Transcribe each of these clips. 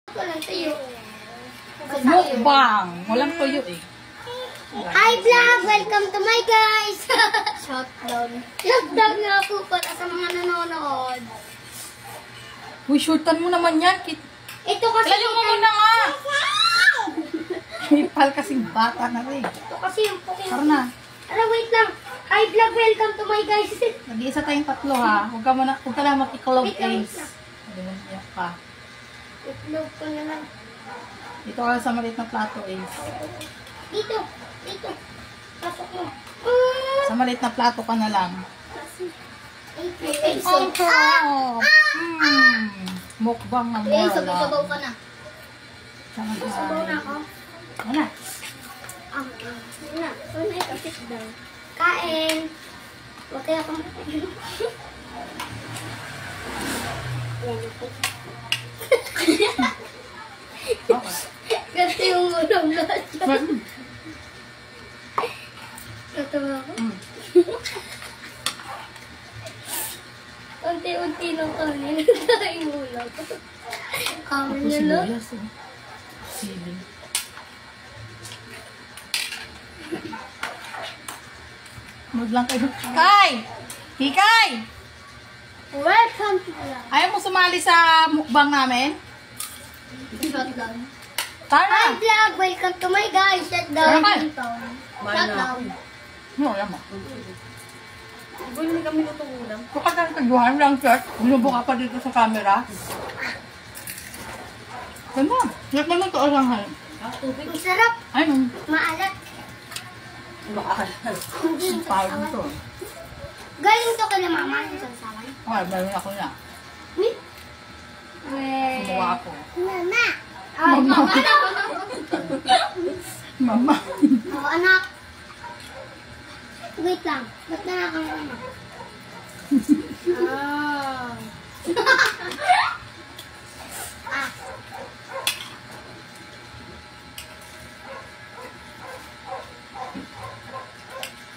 Walang tuyo. Mukbang. Walang tuyo eh. Hi vlog! Welcome to my guys! Shutdown. Shutdown nga po para sa mga nanonood. Uy, shortan mo naman yan. Ito kasi Layo mo muna nga. Ipal kasing bata na rin. Ito kasi yung Pokemon. Tara na. Ala, wait lang. Hi vlog! Welcome to my guys. Nag-iisa tayong tatlo ha. Huwag ka lang mag-iklog Wait lang, ace. Iyak ka. Itlog ko na lang. Dito ka sa maliit na plato ace. Dito. Dito. Pasok mo. Sa maliit na plato ka na lang. Mukbang na mo. Sabaw ka na. Sabaw na ako. Ano? Kain. Huwag kaya akong Ganti yung ulam na dyan. Tatawa ko. Unti-unti ng kanin. Tayong ulam. Kamin niya lang. Sili. Mag lang kayo. Kay! Hikay! Welcome to vlog. Ayaw mo sumali sa mukbang namin? Shutdown. Tara! Hi vlog! Welcome to my guys. Shutdown. Shutdown. No, alam mo. Hindi kami lutong ulam. Kung ka nagkaguhan lang, sir, binubo ka pa dito sa camera. Ganda. Yak mo nang toon lang hain. Tubig. Ang sarap. Ay, nung Maalat. Bakal. Hindi yung parang to. sasawan. Galing to kala mama yung sasawan. Okay, meron ako na. Kumuha ako. Mama. Ay, mama. Mama. Oo, anak. Wait lang. Ba't na nakang mama? Ah.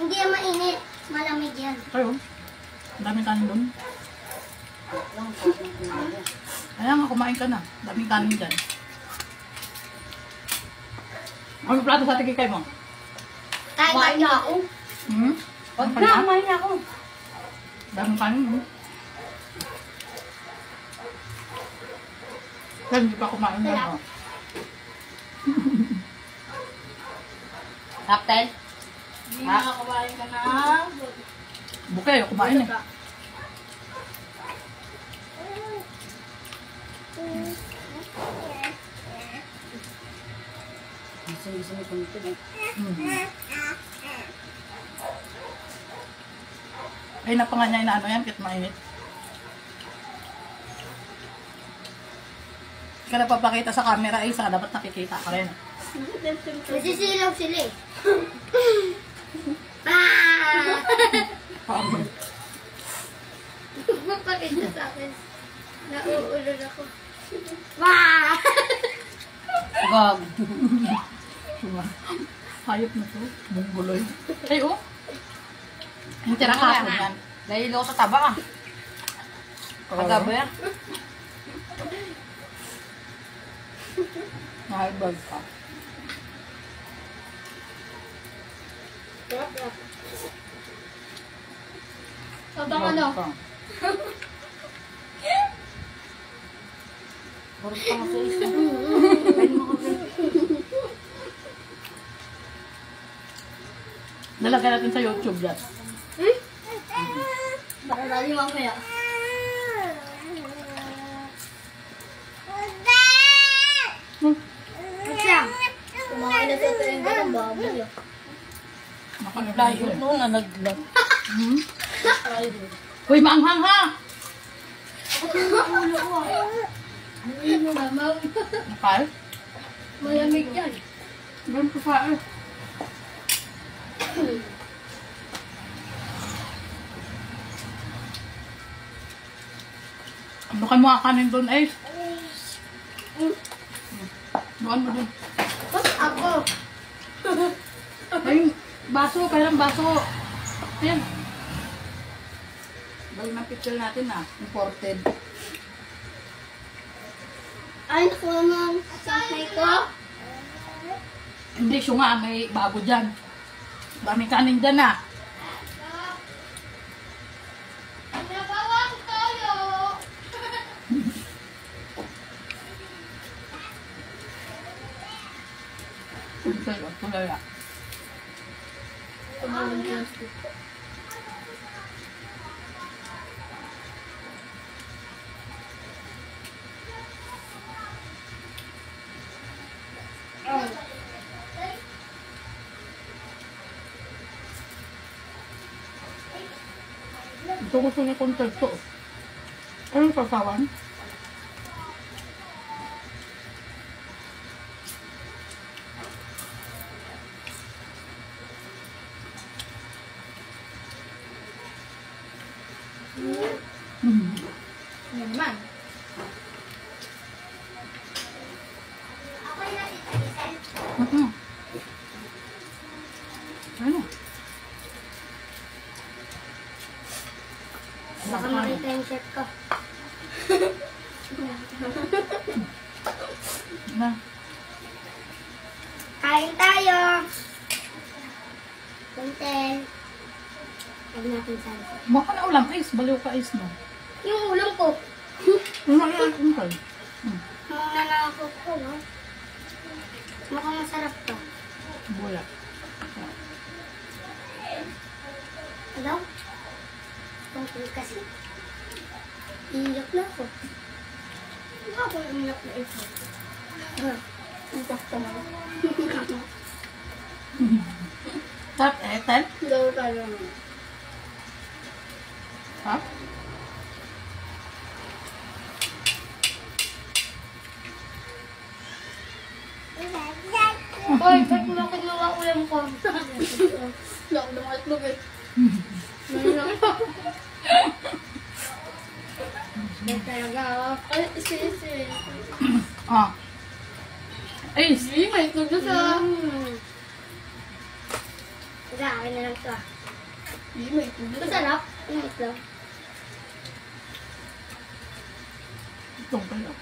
Hindi yan mainit. Malamig yan. Kayo. Ang daming kanin doon. Kaya nga, kumain ka na. Ang daming kanin dyan. Ano plato sa tigay mo? Kahit Kumain na ako. Hmm? Wag Ano na, pa kumain na ako. daming kanin mo. Kaya hindi pa kumain yan. Oh. Captain? Hindi na kumain ka na. Bukay, kumain eh. Gusto mo kung ito. Ay, napanganya na ano yan, kit mainit. Ka napapakita sa camera ay saka dapat nakikita ka rin. Nasisilaw sila eh. Ah! Magpakita sa akin. Nauulol ako. Wah! Gag. Hayop na to. Bungguloy. Ay, oh. Yung tira ka yan. Dahil ako sa taba ah. Kagaba yan. Nahibag ka. Sobrang ano? Barot pa nga sa isa. Nalagay natin sa YouTube yan. Baka dali mo kaya. Wait lang. Kumain na sa tuwing ka ng baboy. Nakalilayo. Noon na naglag. Uy, maanghang ha! Mamaw. Nakal? Malamig yan. Ganun ko sa eh. Ano kayo mga kanin doon eh? Doon mo doon. Ba't ako? Ay, baso, kailang baso. Ayan. Balik ng picture natin ah. Imported. Ay, naku naman. Sakay ko. Hindi, siya nga, may bago dyan. Daming kanin dyan na. Nabawang tayo. Sa'yo, tulala. Ito gusto niya kong tagto. Anong sasawan? Ano naman? Ako na titilisan. Ano? Baka makita yung shirt ko. Na. Kain tayo. Kunten. Huwag natin salsa. Baka na ulam ice. Baliw ka ice no. Yung ulam ko. Ano na yung kay? Muna na ako ko, no? Mukhang masarap to. Bula. Ano? Tungkol kasi. Iyak na ako. Hindi ako iyak na ito. Iyak ka na. Tap, eten? Daw tayo. Ha? Hoy, ba't mo kinuha ulam ko? Lak na mga itlog eh. Talaga. Ay, isi. Ah. Ice. Hindi, may itlog na sa... Sa akin na lang ito ah. Hindi, may itlog na. Masarap. Yung itlog. Itong kayo.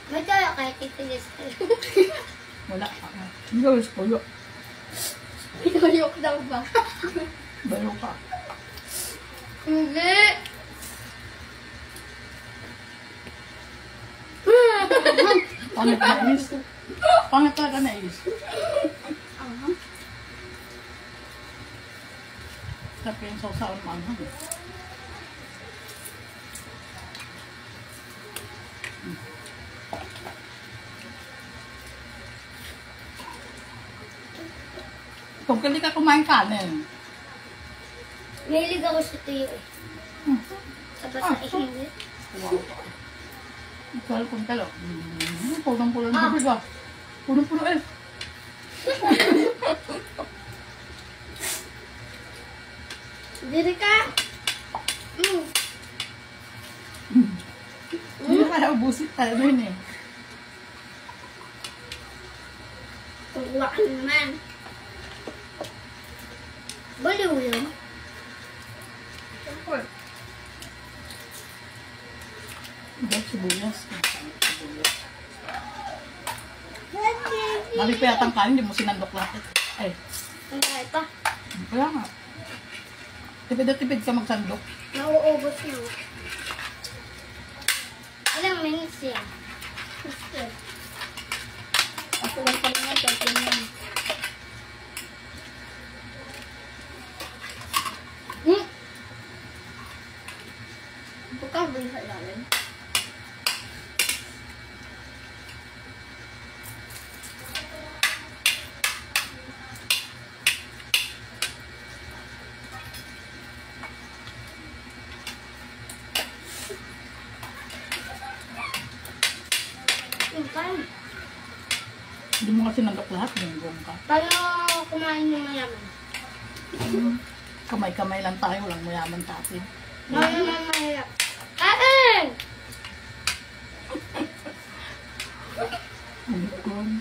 May tayo kahit titilis. Wala. Hindi ko gusto ko. Pinuyok daw ba? Baliw ka. Hindi. Pangit na is. Pangit talaga na is. Tapi yung sausawan mo ano. Kung hindi ka kumain kanin. Mahilig ako sa tuyo eh. Sa basa eh hindi. Wow. Ikaw kung talo. Pulang-pulang na ba? Pulang-pulang eh. Diri ka. Hindi na kaya ubusin tayo na yun eh. Tuwa ka naman. Baliw yun. Siyempre. Hindi, sibuyas. Mali pa yata ang kanin, hindi mo sinandok lahat. Ay, Ang kahit pa. kaya nga. Tipid na tipid ka magsandok. Nauubos na. Ilang minutes yan? Ako lang pala nga, tapos yan. Buka ba yung sa ilalim? Paano? Hindi mo kasi sinandok lahat, linggong ka. Paano kumain yung mayaman? Kamay-kamay lang tayo, walang mayaman tatin. Mayaman mahirap. Kain! Linggong.